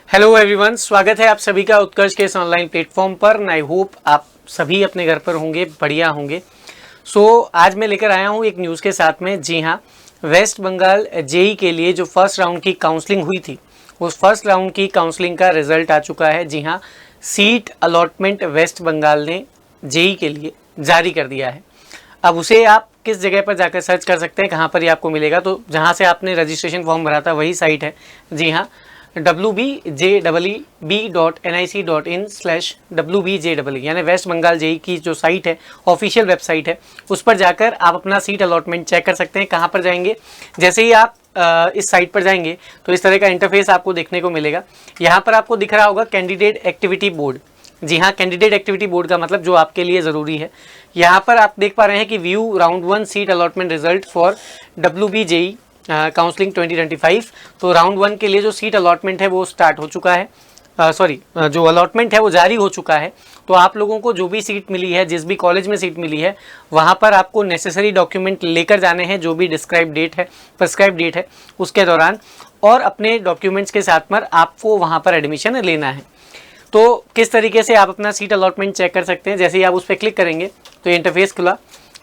Hello everyone, स्वागत है आप सभी का उत्कर्ष के इस ऑनलाइन प्लेटफॉर्म पर। आई होप आप सभी अपने घर पर होंगे, बढ़िया होंगे। आज मैं लेकर आया हूँ एक न्यूज़ के साथ में। जी हाँ, वेस्ट बंगाल जेई के लिए जो फर्स्ट राउंड की काउंसलिंग हुई थी, उस फर्स्ट राउंड की काउंसलिंग का रिजल्ट आ चुका है। जी हाँ, सीट अलॉटमेंट वेस्ट बंगाल ने जेई के लिए जारी कर दिया है। अब उसे आप किस जगह पर जाकर सर्च कर सकते हैं, कहाँ पर ये आपको मिलेगा? तो जहाँ से आपने रजिस्ट्रेशन फॉर्म भरा था वही साइट है। जी हाँ, wbjeb.nic.in/wbje यानी वेस्ट बंगाल जेई की जो साइट है, ऑफिशियल वेबसाइट है, उस पर जाकर आप अपना सीट अलॉटमेंट चेक कर सकते हैं। कहाँ पर जाएंगे? जैसे ही आप इस साइट पर जाएंगे तो इस तरह का इंटरफेस आपको देखने को मिलेगा। यहाँ पर आपको दिख रहा होगा कैंडिडेट एक्टिविटी बोर्ड। जी हाँ, कैंडिडेट एक्टिविटी बोर्ड का मतलब जो आपके लिए ज़रूरी है। यहाँ पर आप देख पा रहे हैं कि view round 1 seat allotment result for WBJE counselling 2025। तो राउंड 1 के लिए जो सीट अलॉटमेंट है वो स्टार्ट हो चुका है। जो अलॉटमेंट है वो जारी हो चुका है। तो आप लोगों को जो भी सीट मिली है, जिस भी कॉलेज में सीट मिली है, वहाँ पर आपको नेसेसरी डॉक्यूमेंट लेकर जाने हैं, जो भी प्रिस्क्राइब डेट है उसके दौरान, और अपने डॉक्यूमेंट्स के साथ में आपको वहाँ पर एडमिशन लेना है। तो किस तरीके से आप अपना सीट अलॉटमेंट चेक कर सकते हैं? जैसे ही आप उस पर क्लिक करेंगे तो इंटरफेस खुला,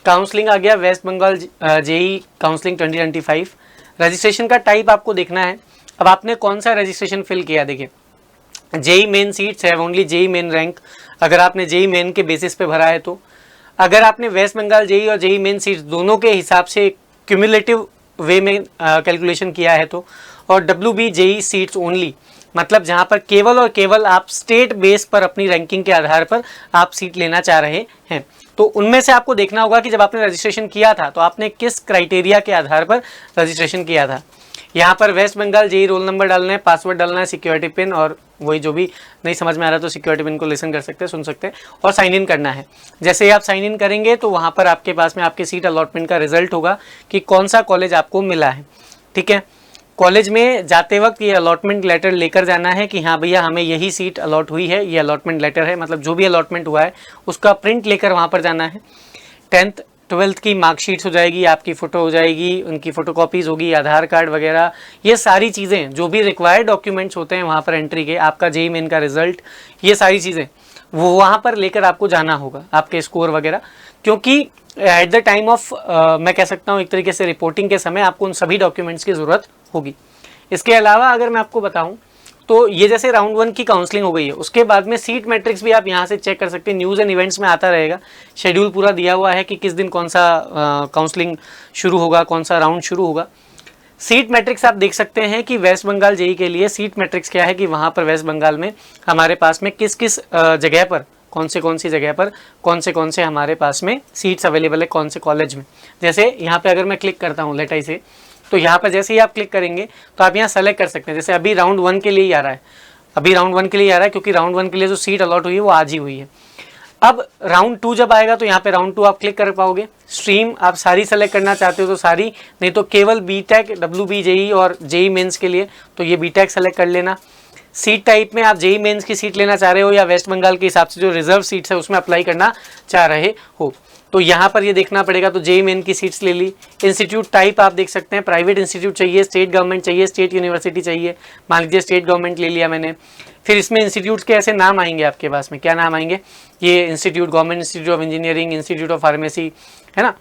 काउंसलिंग आ गया, West Bengal JEE counselling 2025। Registration का टाइप आपको देखना है। अब आपने कौन सा रजिस्ट्रेशन फिल किया, देखिए जेई मेन सीट्स है, ओनली जेई मेन रैंक। अगर आपने जेई मेन के बेसिस पे भरा है तो, अगर आपने वेस्ट बंगाल जेई और जेई मेन सीट्स दोनों के हिसाब से क्यूमुलेटिव वे में कैलकुलेशन किया है तो, और WBJE सीट्स ओनली, मतलब जहां पर केवल और केवल आप स्टेट बेस पर अपनी रैंकिंग के आधार पर आप सीट लेना चाह रहे हैं, तो उनमें से आपको देखना होगा कि जब आपने रजिस्ट्रेशन किया था तो आपने किस क्राइटेरिया के आधार पर रजिस्ट्रेशन किया था। यहाँ पर West Bengal JEE roll number डालना है, पासवर्ड डालना है, सिक्योरिटी पिन, और वही जो भी नहीं समझ में आ रहा तो सिक्योरिटी पिन को लिसन कर सकते हैं, सुन सकते हैं, और साइन इन करना है। जैसे ही आप साइन इन करेंगे तो वहाँ पर आपके पास में आपके सीट अलॉटमेंट का रिजल्ट होगा कि कौन सा कॉलेज आपको मिला है। ठीक है, कॉलेज में जाते वक्त ये अलॉटमेंट लेटर लेकर जाना है कि हाँ भैया हमें यही सीट अलॉट हुई है, ये अलॉटमेंट लेटर है, मतलब जो भी अलॉटमेंट हुआ है उसका प्रिंट लेकर वहाँ पर जाना है। 10th 12th की मार्कशीट्स हो जाएगी, आपकी फ़ोटो हो जाएगी, उनकी फ़ोटोकॉपीज़ होगी, आधार कार्ड वगैरह, ये सारी चीज़ें जो भी रिक्वायर्ड डॉक्यूमेंट्स होते हैं वहाँ पर एंट्री के, आपका जेई मेन का रिजल्ट, ये सारी चीज़ें वो वहाँ पर लेकर आपको जाना होगा, आपके स्कोर वगैरह। क्योंकि एट द टाइम ऑफ मैं कह सकता हूँ एक तरीके से रिपोर्टिंग के समय आपको उन सभी डॉक्यूमेंट्स की ज़रूरत होगी। इसके अलावा अगर मैं आपको बताऊं तो ये जैसे राउंड 1 की काउंसलिंग हो गई है, उसके बाद में सीट मैट्रिक्स भी आप यहाँ से चेक कर सकते हैं। न्यूज़ एंड इवेंट्स में आता रहेगा, शेड्यूल पूरा दिया हुआ है कि किस दिन कौन सा काउंसलिंग शुरू होगा, कौन सा राउंड शुरू होगा। सीट मैट्रिक्स आप देख सकते हैं कि वेस्ट बंगाल जेई के लिए सीट मैट्रिक्स क्या है, कि वहाँ पर वेस्ट बंगाल में हमारे पास में किस किस जगह पर, कौन सी जगह पर कौन से हमारे पास में सीट्स अवेलेबल है, कौन से कॉलेज में। जैसे यहाँ पे अगर मैं क्लिक करता हूँ लेट आई से, तो यहाँ पर जैसे ही आप क्लिक करेंगे तो आप यहाँ सेलेक्ट कर सकते हैं। जैसे अभी राउंड 1 के लिए ही आ रहा है, क्योंकि राउंड 1 के लिए जो सीट अलॉट हुई है वो आज ही हुई है। अब राउंड 2 जब आएगा तो यहाँ पे राउंड 2 आप क्लिक कर पाओगे। स्ट्रीम आप सारी सेलेक्ट करना चाहते हो तो सारी, नहीं तो केवल बीटेक, WBJE और जेई मेंस के लिए तो ये बीटेक सेलेक्ट कर लेना। सीट टाइप में आप जेई मेंस की सीट लेना चाह रहे हो या वेस्ट बंगाल के हिसाब से जो रिजर्व सीट्स है उसमें अप्लाई करना चाह रहे हो, तो यहाँ पर ये देखना पड़ेगा। तो जेई मेन की सीट्स ले ली। इंस्टीट्यूट टाइप आप देख सकते हैं, प्राइवेट इंस्टीट्यूट चाहिए, स्टेट गवर्नमेंट चाहिए, स्टेट यूनिवर्सिटी चाहिए। मान लीजिए स्टेट गवर्नमेंट ले लिया मैंने। फिर इसमें इंस्टीट्यूट्स के ऐसे नाम आएंगे आपके पास में, क्या नाम आएंगे? ये institute, government institute of engineering, institute of pharmacy, है ना,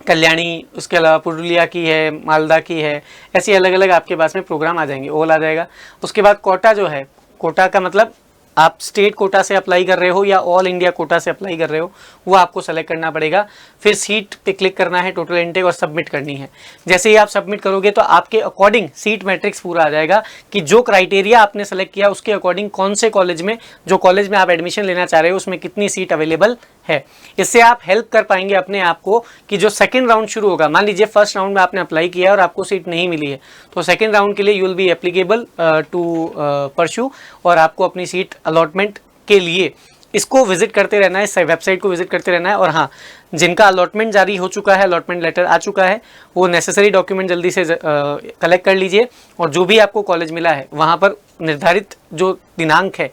कल्याणी, उसके अलावा पुरुलिया की है, मालदा की है, ऐसी अलग अलग आपके पास में प्रोग्राम आ जाएंगे, ओल आ जाएगा। उसके बाद कोटा जो है, कोटा का मतलब आप स्टेट कोटा से अप्लाई कर रहे हो या ऑल इंडिया कोटा से अप्लाई कर रहे हो, वो आपको सेलेक्ट करना पड़ेगा। फिर सीट पे क्लिक करना है, टोटल इनटेक, और सबमिट करनी है। जैसे ही आप सबमिट करोगे तो आपके अकॉर्डिंग सीट मैट्रिक्स पूरा आ जाएगा कि जो क्राइटेरिया आपने सेलेक्ट किया उसके अकॉर्डिंग कौन से कॉलेज में, जो कॉलेज में आप एडमिशन लेना चाह रहे हो उसमें कितनी सीट अवेलेबल है। इससे आप हेल्प कर पाएंगे अपने आप को कि जो सेकंड राउंड शुरू होगा, मान लीजिए फर्स्ट राउंड में आपने अप्लाई किया और आपको सीट नहीं मिली है, तो सेकंड राउंड के लिए you will be applicable to pursue, और आपको अपनी सीट अलॉटमेंट के लिए इसको विजिट करते रहना है, इस वेबसाइट को विजिट करते रहना है। और हाँ, जिनका अलॉटमेंट जारी हो चुका है, अलॉटमेंट लेटर आ चुका है, वो नेसेसरी डॉक्यूमेंट जल्दी से कलेक्ट कर लीजिए, और जो भी आपको कॉलेज मिला है वहाँ पर निर्धारित जो दिनांक है,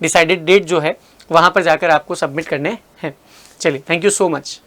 डिसाइडेड डेट जो है, वहाँ पर जाकर आपको सबमिट करने हैं। चलिए, थैंक यू सो मच।